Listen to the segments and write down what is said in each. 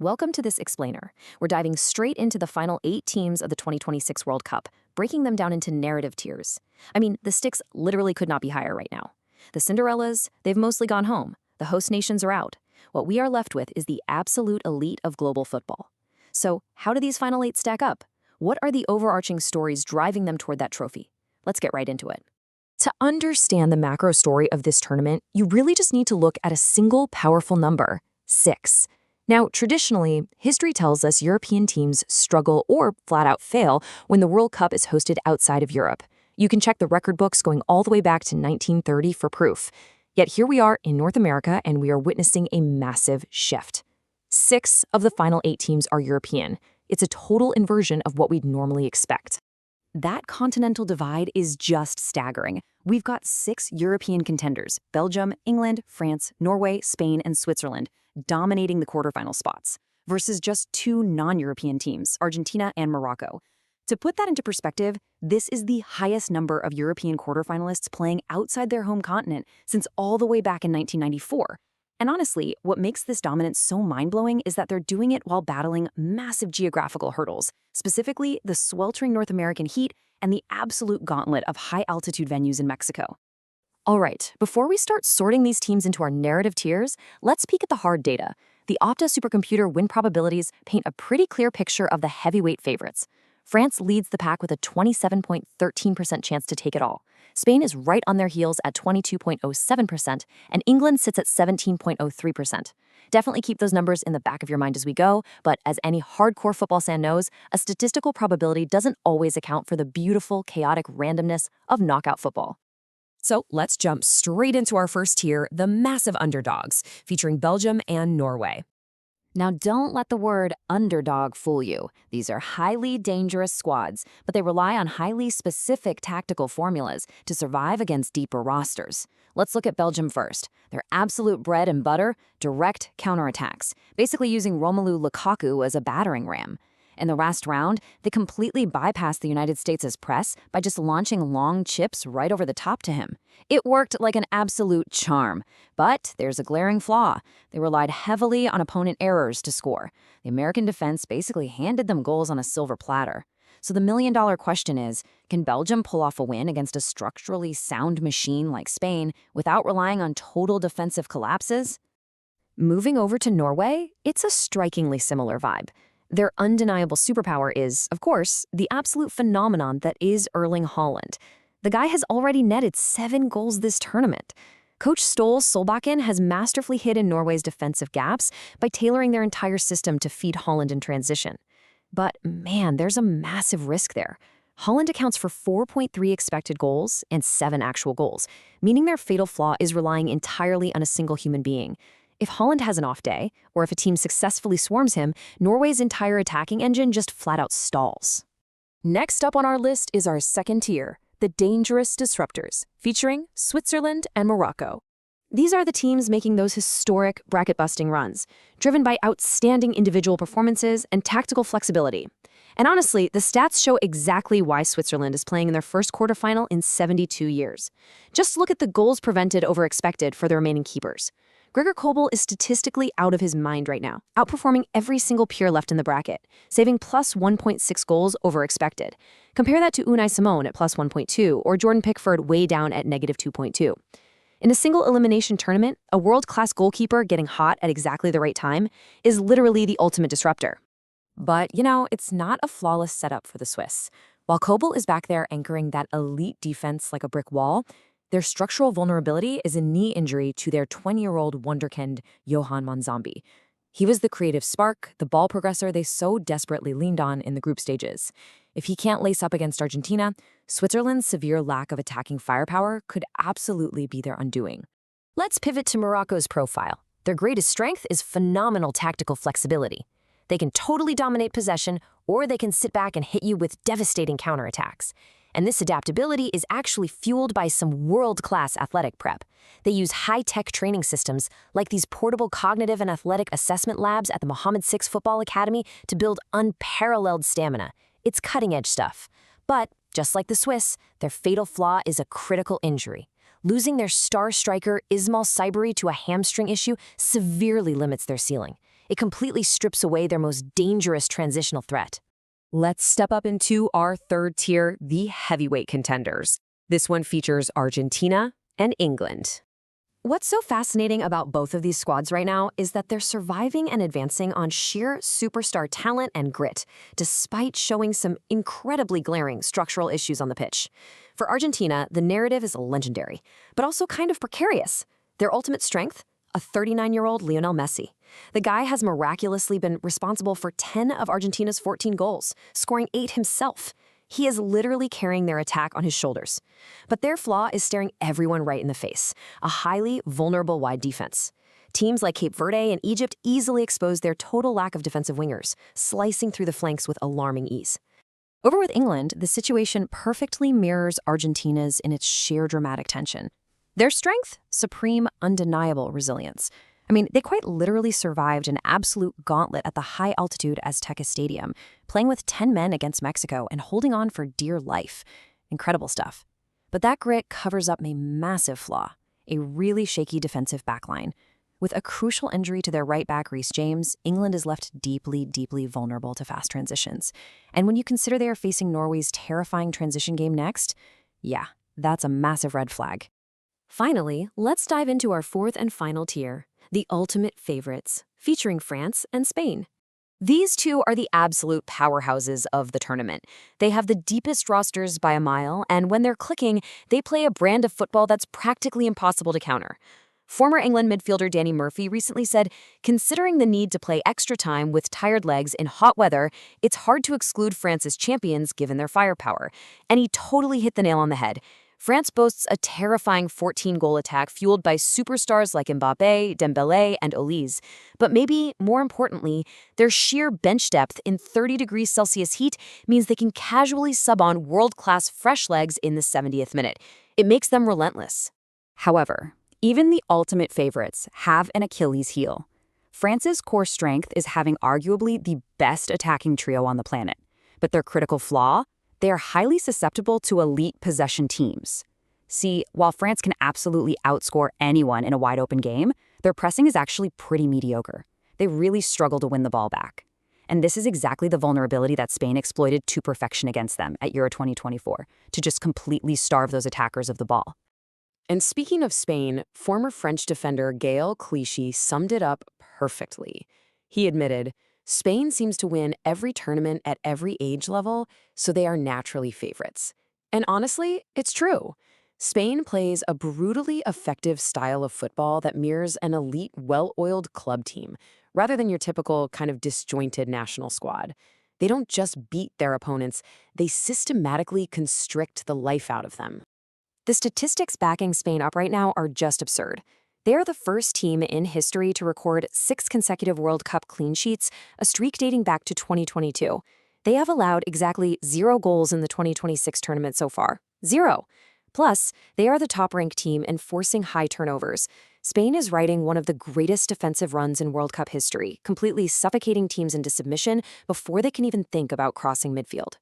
Welcome to this explainer. We're diving straight into the final 8 teams of the 2026 World Cup, breaking them down into narrative tiers. I mean, the stakes literally could not be higher right now. The Cinderellas, they've mostly gone home. The host nations are out. What we are left with is the absolute elite of global football. So, how do these final 8 stack up? What are the overarching stories driving them toward that trophy? Let's get right into it. To understand the macro story of this tournament, you really just need to look at a single powerful number, 6. Now, traditionally, history tells us European teams struggle or flat out fail when the World Cup is hosted outside of Europe. You can check the record books going all the way back to 1930 for proof. Yet here we are in North America, and we are witnessing a massive shift. 6 of the final 8 teams are European. It's a total inversion of what we'd normally expect. That continental divide is just staggering. We've got 6 European contenders, Belgium, England, France, Norway, Spain, and Switzerland, dominating the quarterfinal spots, versus just 2 non-European teams, Argentina and Morocco. To put that into perspective, this is the highest number of European quarterfinalists playing outside their home continent since all the way back in 1994. And honestly, what makes this dominance so mind-blowing is that they're doing it while battling massive geographical hurdles, specifically the sweltering North American heat and the absolute gauntlet of high-altitude venues in Mexico. All right, before we start sorting these teams into our narrative tiers, let's peek at the hard data. The Opta supercomputer win probabilities paint a pretty clear picture of the heavyweight favorites. France leads the pack with a 27.13% chance to take it all. Spain is right on their heels at 22.07%, and England sits at 17.03%. Definitely keep those numbers in the back of your mind as we go, but as any hardcore football fan knows, a statistical probability doesn't always account for the beautiful, chaotic randomness of knockout football. So let's jump straight into our first tier, the massive underdogs, featuring Belgium and Norway. Now, don't let the word underdog fool you. These are highly dangerous squads, but they rely on highly specific tactical formulas to survive against deeper rosters. Let's look at Belgium first. Their absolute bread and butter, direct counterattacks, basically using Romelu Lukaku as a battering ram. In the last round, they completely bypassed the United States' press by just launching long chips right over the top to him. It worked like an absolute charm. But there's a glaring flaw. They relied heavily on opponent errors to score. The American defense basically handed them goals on a silver platter. So the million-dollar question is, can Belgium pull off a win against a structurally sound machine like Spain without relying on total defensive collapses? Moving over to Norway, it's a strikingly similar vibe. Their undeniable superpower is, of course, the absolute phenomenon that is Erling Haaland. The guy has already netted 7 goals this tournament. Coach Ståle Solbakken has masterfully hidden Norway's defensive gaps by tailoring their entire system to feed Haaland in transition. But man, there's a massive risk there. Haaland accounts for 4.3 expected goals and 7 actual goals, meaning their fatal flaw is relying entirely on a single human being. If Haaland has an off day, or if a team successfully swarms him, Norway's entire attacking engine just flat out stalls. Next up on our list is our second tier, the dangerous disruptors, featuring Switzerland and Morocco. These are the teams making those historic bracket-busting runs, driven by outstanding individual performances and tactical flexibility. And honestly, the stats show exactly why Switzerland is playing in their first quarterfinal in 72 years. Just look at the goals prevented over expected for the remaining keepers. Gregor Kobel is statistically out of his mind right now, outperforming every single peer left in the bracket, saving plus 1.6 goals over expected. Compare that to Unai Simon at plus 1.2 or Jordan Pickford way down at negative 2.2. In a single elimination tournament, a world-class goalkeeper getting hot at exactly the right time is literally the ultimate disruptor. But, it's not a flawless setup for the Swiss. While Kobel is back there anchoring that elite defense like a brick wall, their structural vulnerability is a knee injury to their 20-year-old wonderkind, Johan Monzambi. He was the creative spark, the ball progressor they so desperately leaned on in the group stages. If he can't lace up against Argentina, Switzerland's severe lack of attacking firepower could absolutely be their undoing. Let's pivot to Morocco's profile. Their greatest strength is phenomenal tactical flexibility. They can totally dominate possession, or they can sit back and hit you with devastating counterattacks. And this adaptability is actually fueled by some world-class athletic prep. They use high-tech training systems like these portable cognitive and athletic assessment labs at the Mohammed VI Football Academy to build unparalleled stamina. It's cutting-edge stuff. But, just like the Swiss, their fatal flaw is a critical injury. Losing their star striker Ismail Saibari to a hamstring issue severely limits their ceiling. It completely strips away their most dangerous transitional threat. Let's step up into our third tier, the heavyweight contenders. This one features Argentina and England. What's so fascinating about both of these squads right now is that they're surviving and advancing on sheer superstar talent and grit, despite showing some incredibly glaring structural issues on the pitch. For Argentina, the narrative is legendary, but also kind of precarious. Their ultimate strength? A 39-year-old Lionel Messi. The guy has miraculously been responsible for 10 of Argentina's 14 goals, scoring 8 himself. He is literally carrying their attack on his shoulders. But their flaw is staring everyone right in the face, a highly vulnerable wide defense. Teams like Cape Verde and Egypt easily expose their total lack of defensive wingers, slicing through the flanks with alarming ease. Over with England, the situation perfectly mirrors Argentina's in its sheer dramatic tension. Their strength? Supreme, undeniable resilience. I mean, they quite literally survived an absolute gauntlet at the high-altitude Azteca Stadium, playing with 10 men against Mexico and holding on for dear life. Incredible stuff. But that grit covers up a massive flaw, a really shaky defensive backline. With a crucial injury to their right back, Reece James, England is left deeply, deeply vulnerable to fast transitions. And when you consider they are facing Norway's terrifying transition game next, yeah, that's a massive red flag. Finally, let's dive into our fourth and final tier, the ultimate favorites, featuring France and Spain. These two are the absolute powerhouses of the tournament. They have the deepest rosters by a mile, and when they're clicking, they play a brand of football that's practically impossible to counter. Former England midfielder Danny Murphy recently said, considering the need to play extra time with tired legs in hot weather, it's hard to exclude France as champions given their firepower. And he totally hit the nail on the head. France boasts a terrifying 14-goal attack fueled by superstars like Mbappé, Dembélé, and Olise. But maybe, more importantly, their sheer bench depth in 30 degrees Celsius heat means they can casually sub on world-class fresh legs in the 70th minute. It makes them relentless. However, even the ultimate favorites have an Achilles heel. France's core strength is having arguably the best attacking trio on the planet. But their critical flaw? They are highly susceptible to elite possession teams. See, while France can absolutely outscore anyone in a wide-open game, their pressing is actually pretty mediocre. They really struggle to win the ball back. And this is exactly the vulnerability that Spain exploited to perfection against them at Euro 2024, to just completely starve those attackers of the ball. And speaking of Spain, former French defender Gaël Clichy summed it up perfectly. He admitted, Spain seems to win every tournament at every age level, so they are naturally favorites. And honestly, it's true. Spain plays a brutally effective style of football that mirrors an elite, well-oiled club team, rather than your typical kind of disjointed national squad. They don't just beat their opponents, they systematically constrict the life out of them. The statistics backing Spain up right now are just absurd. They are the first team in history to record 6 consecutive World Cup clean sheets, a streak dating back to 2022. They have allowed exactly 0 goals in the 2026 tournament so far. 0. Plus, they are the top-ranked team in forcing high turnovers. Spain is riding one of the greatest defensive runs in World Cup history, completely suffocating teams into submission before they can even think about crossing midfield.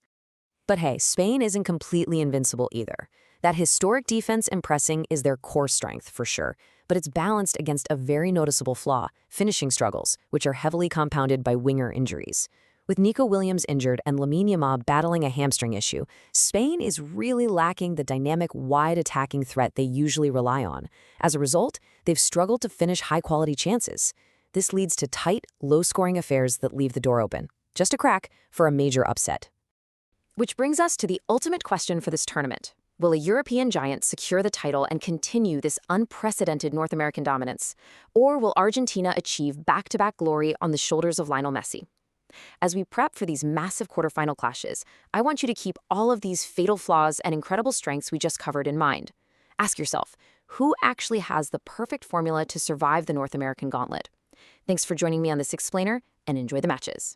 But hey, Spain isn't completely invincible either. That historic defense and pressing is their core strength, for sure, but it's balanced against a very noticeable flaw, finishing struggles, which are heavily compounded by winger injuries. With Nico Williams injured and Lamine Yamal battling a hamstring issue, Spain is really lacking the dynamic, wide attacking threat they usually rely on. As a result, they've struggled to finish high-quality chances. This leads to tight, low-scoring affairs that leave the door open, just a crack, for a major upset. Which brings us to the ultimate question for this tournament. Will a European giant secure the title and continue this unprecedented North American dominance? Or will Argentina achieve back-to-back glory on the shoulders of Lionel Messi? As we prep for these massive quarterfinal clashes, I want you to keep all of these fatal flaws and incredible strengths we just covered in mind. Ask yourself, who actually has the perfect formula to survive the North American gauntlet? Thanks for joining me on this explainer, and enjoy the matches.